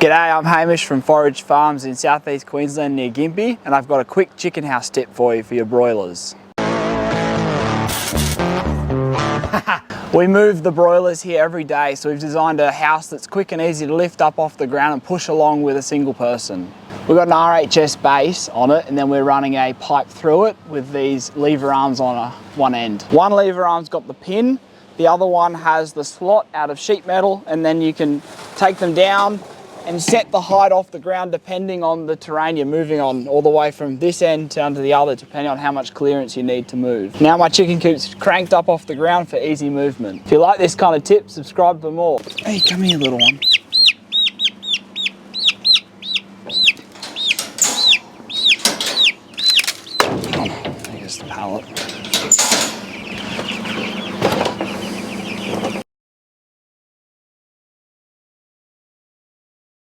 G'day, I'm Hamish from Forage Farms in southeast Queensland near Gympie, and I've got a quick chicken house tip for you for your broilers. We move the broilers here every day, so we've designed a house that's quick and easy to lift up off the ground and push along with a single person. We've got an RHS base on it, and then we're running a pipe through it with these lever arms on one end. One lever arm's got the pin, the other one has the slot out of sheet metal, and then you can take them down and set the height off the ground depending on the terrain you're moving on, all the way from this end down to the other, depending on how much clearance you need to move. Now my chicken coop's cranked up off the ground for easy movement. If you like this kind of tip, subscribe for more. Hey, come here, little one.